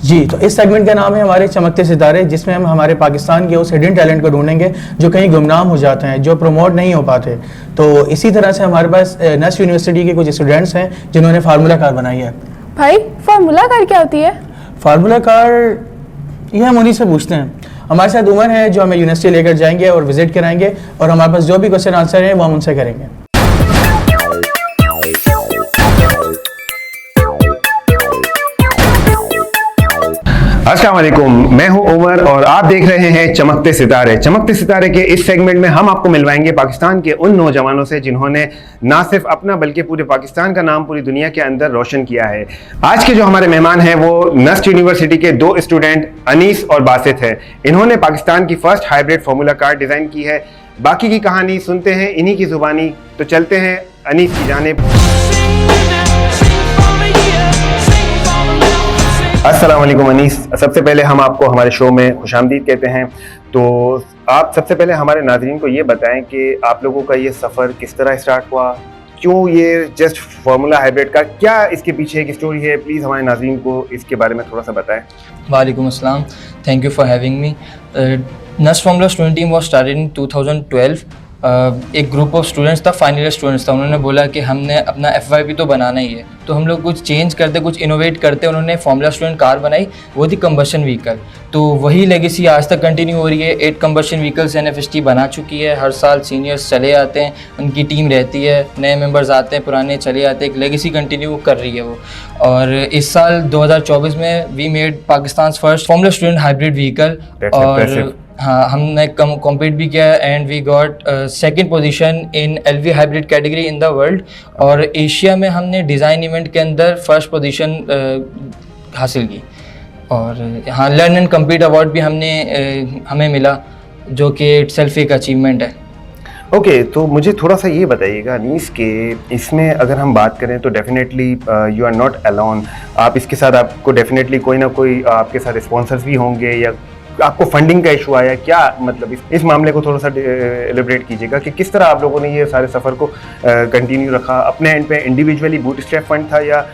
जी, तो इस सेगमेंट का नाम है हमारे चमकते सितारे, जिसमें हम हमारे पाकिस्तान के उस हिडन टैलेंट को ढूंढेंगे जो कहीं गुमनाम हो जाते हैं, जो प्रमोट नहीं हो पाते। तो इसी तरह से हमारे पास नस्ट यूनिवर्सिटी के कुछ स्टूडेंट्स हैं जिन्होंने फार्मूला कार बनाई है। भाई फार्मूला कार क्या होती है? फार्मूला कार ये हम उन्हीं से पूछते हैं। हमारे साथ उमर है जो हमें यूनिवर्सिटी लेकर जाएंगे और विजिट कराएंगे, और हमारे पास जो भी क्वेश्चन आंसर है वो हम उनसे करेंगे। अस्सलाम वालेकुम, मैं हूं उमर और आप देख रहे हैं चमकते सितारे। चमकते सितारे के इस सेगमेंट में हम आपको मिलवाएंगे पाकिस्तान के उन नौजवानों से जिन्होंने ना सिर्फ अपना बल्कि पूरे पाकिस्तान का नाम पूरी दुनिया के अंदर रोशन किया है। आज के जो हमारे मेहमान हैं वो नस्ट यूनिवर्सिटी के दो स्टूडेंट अनीस और बासित हैं। इन्होंने पाकिस्तान की first hybrid formula car design की है। बाकी की कहानी सुनते हैं इन्हीं की जुबानी। तो चलते हैं अनीस की जानिब। अस्सलाम वालेकुम अनीस, सबसे पहले हम आपको हमारे शो में खुशामदीद कहते हैं। तो आप सबसे पहले हमारे नाज़रीन को ये बताएं कि आप लोगों का ये सफ़र किस तरह स्टार्ट हुआ, क्यों ये जस्ट फार्मूला हाइब्रिड का, क्या इसके पीछे एक स्टोरी है? प्लीज़ हमारे नाज़रीन को इसके बारे में थोड़ा सा बताएं। वालेकुम अस्सलाम, thank you for having me. NUST formula student team was started in 2012। एक ग्रुप ऑफ स्टूडेंट्स था, फाइनल ईयर स्टूडेंट्स था। उन्होंने बोला कि हमने अपना FYP तो बनाना ही है, तो हम लोग कुछ चेंज करते, कुछ इनोवेट करते। उन्होंने फार्मूला स्टूडेंट कार बनाई, वो थी कंबशन व्हीकल। तो वही लेगेसी आज तक कंटिन्यू हो रही है। 8 कंबशन व्हीकल्स NFST बना चुकी है। हर साल सीनियर्स चले आते हैं, उनकी टीम रहती है, नए मेंबर्स आते हैं, पुराने चले आते हैं, एक लेगेसी कंटिन्यू कर रही है वो। और इस साल 2024 में we made Pakistan first formula student hybrid vehicle. और हाँ, हमने कॉम्पीट भी किया and we got second position in LV hybrid category in the world. और एशिया में हमने डिज़ाइन इवेंट के अंदर फर्स्ट पोजीशन हासिल की। और हाँ, लर्न एंड कम्पीट अवार्ड भी हमें मिला, जो कि इटसेल्फ एक अचीवमेंट है। ओके, तो मुझे थोड़ा सा ये बताइएगा अनीस के इसमें अगर हम बात करें तो definitely you are not alone. आप इसके साथ आपको डेफिनेटली कोई ना कोई आपके साथ स्पॉन्सर्स भी होंगे, या आपको फंडिंग का इशू आया क्या? मतलब इस मामले को थोड़ा सा एलिब्रेट कीजिएगा कि किस तरह आप लोगों ने ये सारे सफ़र को कंटिन्यू रखा। अपने एंड पे इंडिविजुअली बूटस्ट्रैप फंड था या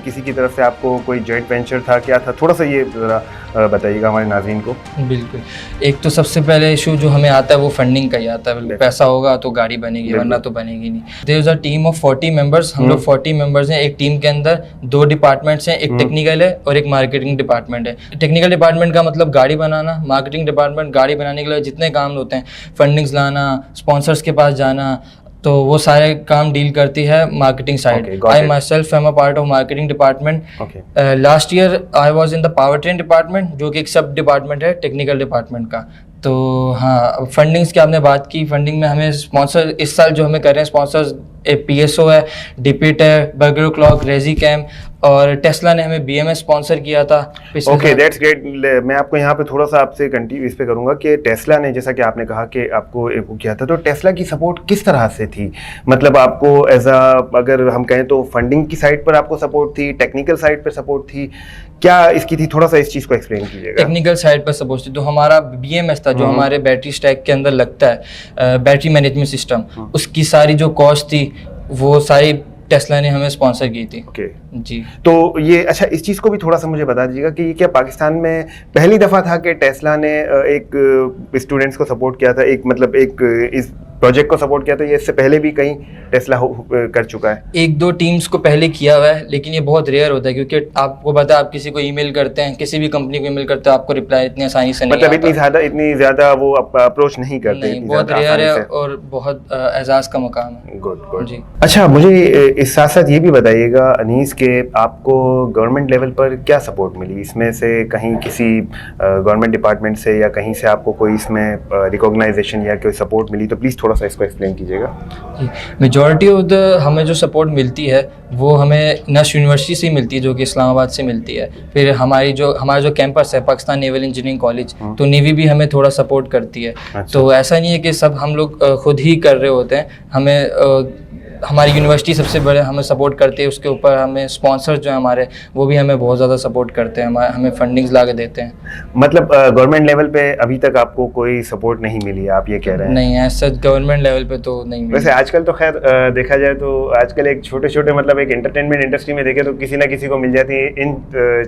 किसी की तरफ से आपको कोई जॉइंट वेंचर था, क्या था? थोड़ा सा ये ज़रा बताइएगा हमारे नाज़रीन को। बिल्कुल, एक तो सबसे पहले इशू जो हमें आता है वो फंडिंग का ही आता है। पैसा होगा तो गाड़ी बनेगी, वरना तो बनेगी नहीं। There is a team of 40 members. हम लोग 40 मेंबर्स हैं। एक टीम के अंदर 2 डिपार्टमेंट्स हैं, एक टेक्निकल है और एक मार्केटिंग डिपार्टमेंट है। टेक्निकल डिपार्टमेंट का मतलब गाड़ी बनाना, मार्केटिंग डिपार्टमेंट गाड़ी बनाने के लिए जितने काम होते हैं, फंडिंग्स लाना, स्पॉन्सर्स के पास जाना, तो वो सारे काम डील करती है marketing side. I my self am a part of marketing department. Last year I was in the power train department, जो कि एक सब डिपार्टमेंट है टेक्निकल डिपार्टमेंट का। तो हाँ, फंडिंग्स की आपने बात की। फंडिंग में हमें स्पॉन्सर इस साल जो हमें कर रहे हैं स्पॉन्सर्स, PSO है, डिपिट है, बर्गर क्लॉक, रेजी कैम, और टेस्ला ने हमें BMS स्पॉन्सर किया था। Okay, that's great. मैं आपको यहाँ पे थोड़ा सा आपसे कंटिन्यू इस पे करूँगा कि टेस्ला ने, जैसा कि आपने कहा कि आपको किया था, तो टेस्ला की सपोर्ट किस तरह से थी? मतलब आपको अगर हम कहें तो फंडिंग की साइड पर आपको सपोर्ट थी, टेक्निकल साइड पर सपोर्ट थी, क्या इसकी थी? थोड़ा सा इस चीज़ को एक्सप्लेन कीजिएगा। टेक्निकल साइड पर सपोर्ट थी, तो हमारा BMS था जो हमारे बैटरी स्टैक के अंदर लगता है, बैटरी मैनेजमेंट सिस्टम, उसकी सारी जो कॉस्ट थी वो सारी टेस्ला ने हमें स्पॉन्सर की थी। ओके जी, तो ये अच्छा, इस चीज़ को भी थोड़ा सा मुझे बता दीजिएगा कि ये क्या पाकिस्तान में पहली दफ़ा था कि टेस्ला ने एक स्टूडेंट्स को सपोर्ट किया था, एक मतलब एक इस प्रोजेक्ट को सपोर्ट किया था? ये इससे पहले भी कहीं टेस्ला कर चुका है? 1-2 टीम्स को पहले किया हुआ है, लेकिन ये बहुत रेयर होता है, क्योंकि आपको पता है, आप किसी को ईमेल करते हैं, किसी भी कंपनी को ईमेल करते हैं, आपको रिप्लाई इतनी आसानी से नहीं मतलब आता। इतनी ज़्यादा वो अप्रोच नहीं करते? नहीं, बहुत रेयर है और बहुत एजाज का मकाम है। गुड जी। अच्छा, मुझे इस साथ साथ ये भी बताइएगा अनीस के आपको गवर्नमेंट लेवल पर क्या सपोर्ट मिली? इसमें से कहीं किसी गवर्नमेंट डिपार्टमेंट से या कहीं से आपको कोई इसमें रिकॉग्नाइजेशन या कोई सपोर्ट मिली? तो प्लीज़ थोड़ा सा इसको एक्सप्लेन कीजिएगा। मेजॉरिटी ऑफ द हमें जो सपोर्ट मिलती है वो हमें नस्ट यूनिवर्सिटी से मिलती है, जो कि इस्लामाबाद से मिलती है। फिर हमारा जो कैंपस है पाकिस्तान नेवल इंजीनियरिंग कॉलेज, तो नेवी भी हमें थोड़ा सपोर्ट करती है। अच्छा। तो ऐसा नहीं है कि सब हम लोग खुद ही कर रहे होते हैं। हमें हमारी यूनिवर्सिटी सबसे बड़े हमें सपोर्ट करती है, उसके ऊपर हमें स्पॉन्सर जो हैं हमारे वो भी हमें बहुत ज़्यादा सपोर्ट करते हैं, हमें फंडिंग्स ला के देते हैं। मतलब गवर्नमेंट लेवल पे अभी तक आपको कोई सपोर्ट नहीं मिली है, आप ये कह रहे हैं? नहीं, ऐसा गवर्नमेंट लेवल पे तो नहीं मिली। वैसे आजकल तो खैर देखा जाए तो आजकल एक छोटे छोटे मतलब एक एंटरटेनमेंट इंडस्ट्री में देखे तो किसी ना किसी को मिल जाती है। इन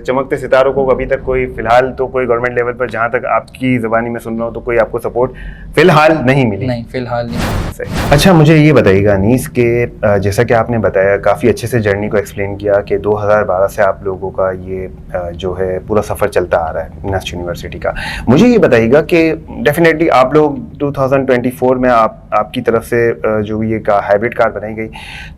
चमकते सितारों को अभी तक कोई फिलहाल तो कोई गवर्नमेंट लेवल पर, जहाँ तक आपकी ज़बानी में सुन रहा हूँ, तो कोई आपको सपोर्ट फिलहाल नहीं मिली? नहीं, फिलहाल नहीं। अच्छा, मुझे ये बताइएगा अनीस के जैसा कि आपने बताया, काफ़ी अच्छे से जर्नी को एक्सप्लेन किया कि 2012 से आप लोगों का ये जो है पूरा सफ़र चलता आ रहा है नस्ट यूनिवर्सिटी का। मुझे ये बताइएगा कि डेफिनेटली आप लोग 2024 में आपकी तरफ से जो ये हाइब्रिड कार बनाई गई,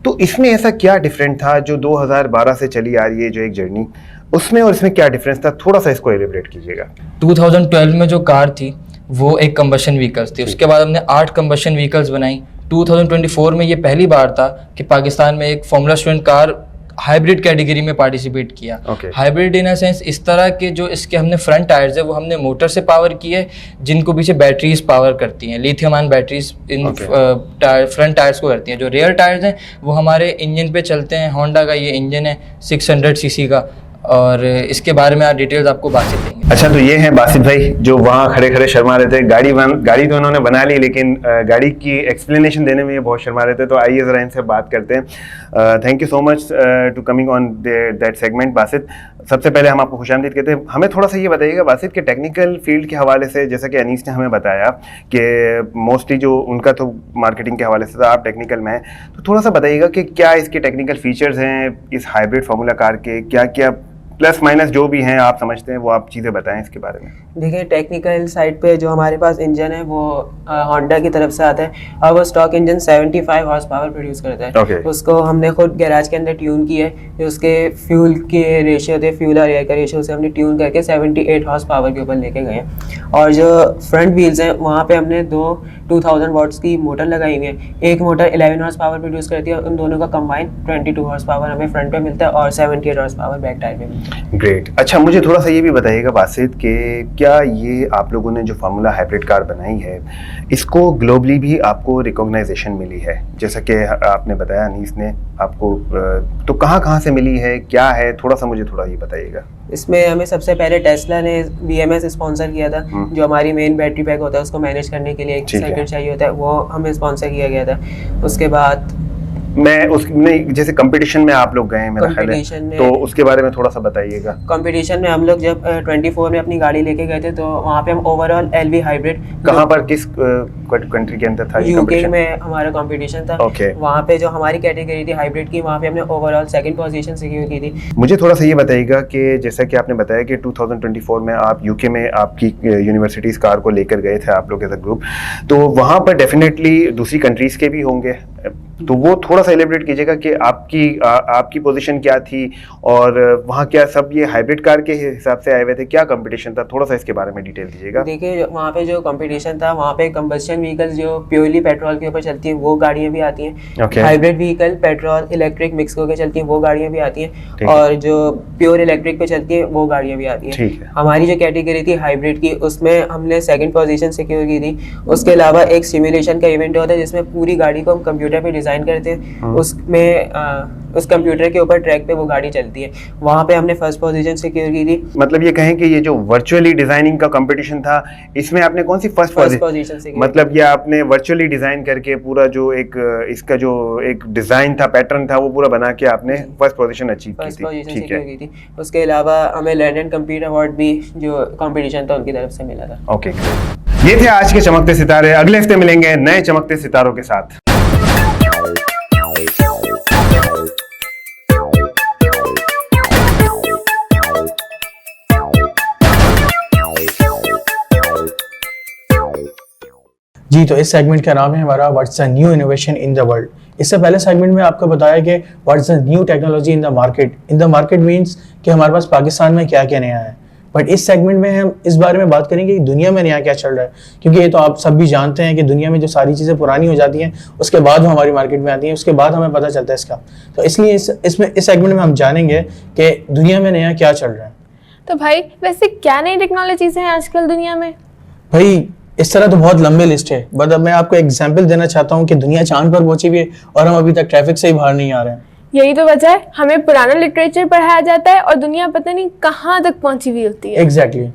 तो इसमें ऐसा क्या डिफरेंट था जो 2012 से चली आ रही है जो एक जर्नी, उसमें और इसमें क्या डिफरेंस था? थोड़ा सा इसको एलिब्रेट कीजिएगा। 2012 में जो कार थी वो एक कंबशन व्हीकल्स थी, उसके बाद हमने 8 कंबशन व्हीकल्स बनाई। 2024 में ये पहली बार था कि पाकिस्तान में एक formula student car hybrid category में पार्टिसिपेट किया। हाइब्रिड इन अ सेंस इस तरह के जो इसके हमने फ्रंट टायर्स है वो हमने मोटर से पावर किए, जिनको पीछे बैटरीज पावर करती हैं, lithium ion batteries in front tyres को करती हैं। जो रियर टायर्स हैं वो हमारे इंजन पे चलते हैं, होंडा का ये इंजन है 600 सीसी का, और इसके बारे में आप डिटेल्स आपको बासित देंगे। अच्छा, तो ये हैं बासित भाई जो वहाँ खड़े खड़े शर्मा रहे थे। गाड़ी तो उन्होंने बना ली, लेकिन गाड़ी की एक्सप्लेनेशन देने में ये बहुत शर्मा रहे थे, तो आइए ज़रा इनसे बात करते हैं। Thank you so much to coming on that segment Basit. सबसे पहले हम आपको खुशामदीद कहते हैं। हमें थोड़ा सा ये बताइएगा बासित के टेक्निकल फील्ड के हवाले से, जैसा कि अनीस ने हमें बताया कि मोस्टली जो उनका तो मार्केटिंग के हवाले से था, आप टेक्निकल में हैं, तो थोड़ा सा बताइएगा कि क्या इसके टेक्निकल फीचर्स हैं इस हाइब्रिड फार्मूला कार के, क्या क्या प्लस माइनस जो भी हैं आप समझते हैं, वो आप चीज़ें बताएं इसके बारे में। देखिए, टेक्निकल साइड पे जो हमारे पास इंजन है वो होंडा की तरफ से आता है, और वो stock engine 75 horse power produce करता है। उसको हमने खुद गैराज के अंदर ट्यून किया है, जो उसके फ्यूल के रेशियो थे, फ्यूल और एयर का रेशियो, से हमने ट्यून करके 78 हॉर्स पावर के ऊपर लेके गए हैं। और जो फ्रंट व्हील्स हैं वहाँ पे हमने 2000 वाट्स की मोटर लगाई हुई है। एक मोटर 11 हॉर्स पावर प्रोड्यूस करती है, उन दोनों का कंबाइन 22 हॉर्स पावर हमें फ्रंट पे मिलता है, और 78 हॉर्स पावर बैक टायर पे मिलता है। ग्रेट। अच्छा, मुझे थोड़ा सा ये भी बताइएगा बासित कि क्या ये आप लोगों ने जो फार्मूला हाइब्रिड कार बनाई है, इसको ग्लोबली भी आपको रिकॉग्नाइजेशन मिली है? जैसा कि आपने बताया अनीस ने आपको, तो कहाँ से मिली है, क्या है, थोड़ा सा मुझे थोड़ा ये बताइएगा। इसमें हमें सबसे पहले टेस्ला ने BMS स्पॉन्सर किया था, जो हमारी मेन बैटरी पैक होता है उसको मैनेज करने के लिए एक सर्किट चाहिए होता है, वो हमें स्पॉन्सर किया गया था। उसके बाद नहीं, जैसे कंपटीशन में आप लोग गए हैं मेरा ख्याल है, तो उसके बारे में थोड़ा सा बताइएगा। कंपटीशन में हम लोग जब 24 में अपनी गाड़ी लेके गए थे, तो वहाँ पे हम ओवरऑल LV हाइब्रिड, कहाँ पर, किस कंट्री के अंदर था? UK में हमारा कंपटीशन था। वहाँ पे जो हमारी कैटेगरी थी हाइब्रिड की, वहाँ पे हमने ओवरऑल 2nd पोजीशन सिक्योर की थी। मुझे थोड़ा सा ये बताइएगा कि जैसा कि आपने बताया कि 2024 में आप UK में आपकी यूनिवर्सिटीज़ कार को लेकर गए थे आप लोग एज अ ग्रुप, तो वहाँ पर डेफिनेटली दूसरी कंट्रीज़ के भी होंगे, तो वो थोड़ा सा एलिब्रेट कीजिएगा कि आपकी पोजीशन क्या थी, और वहाँ क्या सब ये हाइब्रिड कार के हिसाब से आए हुए थे, क्या कंपटीशन था? थोड़ा सा इसके बारे में डिटेल दीजिएगा। देखिए, वहाँ पे जो कंपटीशन था, वहाँ पे कंबस्शन व्हीकल्स जो प्योरली पेट्रोल के ऊपर चलती हैं वो गाड़ियाँ भी आती हैं, hybrid vehicle petrol electric mix होकर चलती हैं वो गाड़ियाँ भी आती हैं, और जो प्योर इलेक्ट्रिक पे चलती हैं वो गाड़ियाँ भी आती हैं। हमारी जो कैटेगरी थी हाइब्रिड की, उसमें हमने 2nd पोजीशन सिक्योर की थी। उसके अलावा एक सिमुलेशन का इवेंट होता है जिसमें पूरी गाड़ी को हम कंप्यूटर पे डिजाइन करते हैं, उसमें उस कंप्यूटर के ऊपर ट्रैक पे वो गाड़ी चलती है, वहाँ पे हमने 1st पोजीशन सिक्योर की थी। मतलब ये कहें कि ये जो वर्चुअली डिजाइनिंग का कंपटीशन था, इसमें आपने कौन सी फर्स्ट पोजीशन सिक्योर? मतलब ये आपने वर्चुअली डिजाइन करके पूरा जो एक इसका जो एक डिजाइन था, पैटर्न था, वो पूरा बना के आपने 1st पोजीशन अचीव की थी। उसके अलावा हमें लैंड एंड कंप्लीट अवार्ड भी जो कंपटीशन था उनकी तरफ से मिला था। ओके, ये थे आज के चमकते सितारे। अगले हफ्ते मिलेंगे नए चमकते सितारों के साथ। जी, तो इस सेगमेंट का नाम है हमारा what's the new innovation in the world. इससे पहले सेगमेंट में आपको बताया कि what's the new technology in the market. In the market means कि हमारे पास पाकिस्तान में क्या क्या नया है, बट इस सेगमेंट में हम इस बारे में बात करेंगे कि दुनिया में नया क्या चल रहा है, क्योंकि ये तो आप सब भी जानते हैं कि दुनिया में जो सारी चीज़ें पुरानी हो जाती हैं उसके बाद वो हमारी मार्केट में आती हैं, उसके बाद हमें पता चलता है इसका। तो इसलिए इस सेगमेंट में हम जानेंगे कि दुनिया में नया क्या चल रहा है। तो भाई वैसे क्या नई टेक्नोलॉजीज हैं आजकल दुनिया में? भाई इस तरह तो बहुत लंबी लिस्ट है, बट अब मैं आपको एग्जांपल देना चाहता हूँ कि दुनिया चांद पर पहुंची हुई है और हम अभी तक ट्रैफिक से ही बाहर नहीं आ रहे हैं। यही तो वजह है, हमें पुराना लिटरेचर पढ़ाया जाता है और दुनिया पता नहीं कहाँ तक पहुंची हुई होती है। एग्जैक्टली।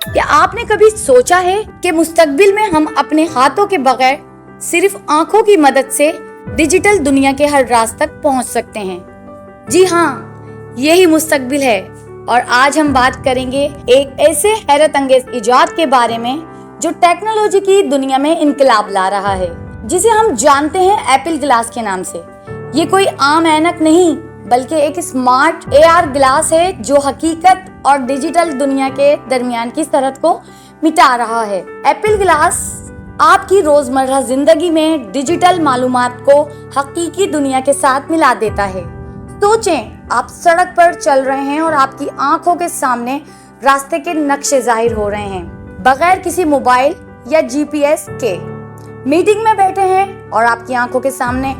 क्या आपने कभी सोचा है कि मुस्तकबिल में हम अपने हाथों के बगैर सिर्फ आंखों की मदद से डिजिटल दुनिया के हर राज तक पहुंच सकते हैं? जी हाँ, यही मुस्तकबिल है। और आज हम बात करेंगे एक ऐसे हैरत अंगेज इजाद के बारे में जो टेक्नोलॉजी की दुनिया में इनकलाब ला रहा है, जिसे हम जानते हैं एप्पल ग्लास के नाम से। ये कोई आम ऐनक नहीं, बल्कि एक स्मार्ट AR ग्लास है जो हकीकत और डिजिटल दुनिया के दरमियान की सरहद को मिटा रहा है। एप्पल ग्लास आपकी रोजमर्रा जिंदगी में डिजिटल मालूमात को हकीकी दुनिया के साथ मिला देता है। सोचें, आप सड़क पर चल रहे हैं और आपकी आंखों के सामने रास्ते के नक्शे जाहिर हो रहे हैं, बगैर किसी मोबाइल या GPS के। मीटिंग में बैठे हैं और आपकी आंखों के सामने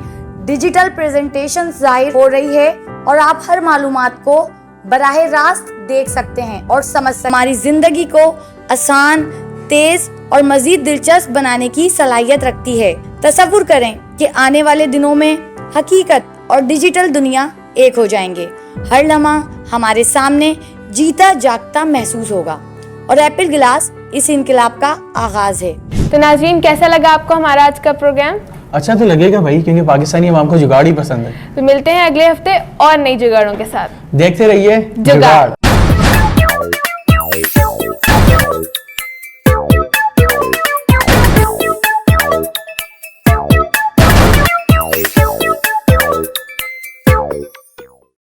डिजिटल प्रेजेंटेशन जाहिर हो रही है और आप हर मालूमात को बराह रास्त देख सकते हैं और समझ सकते हैं। हमारी जिंदगी को आसान, तेज और मजीद दिलचस्प बनाने की सलाहियत रखती है। तसव्वुर करें कि आने वाले दिनों में हकीकत और डिजिटल दुनिया एक हो जाएंगे। हर लम्हा हमारे सामने जीता जागता महसूस होगा और एप्पल ग्लास इस इनकलाब का आगाज है। तो नाज़रीन, कैसा लगा आपको हमारा आज का प्रोग्राम? अच्छा तो लगेगा भाई, क्योंकि पाकिस्तानी अवाम को जुगाड़ ही पसंद है। तो मिलते हैं अगले हफ्ते और नई जुगाड़ों के साथ। देखते रहिए जुगाड़।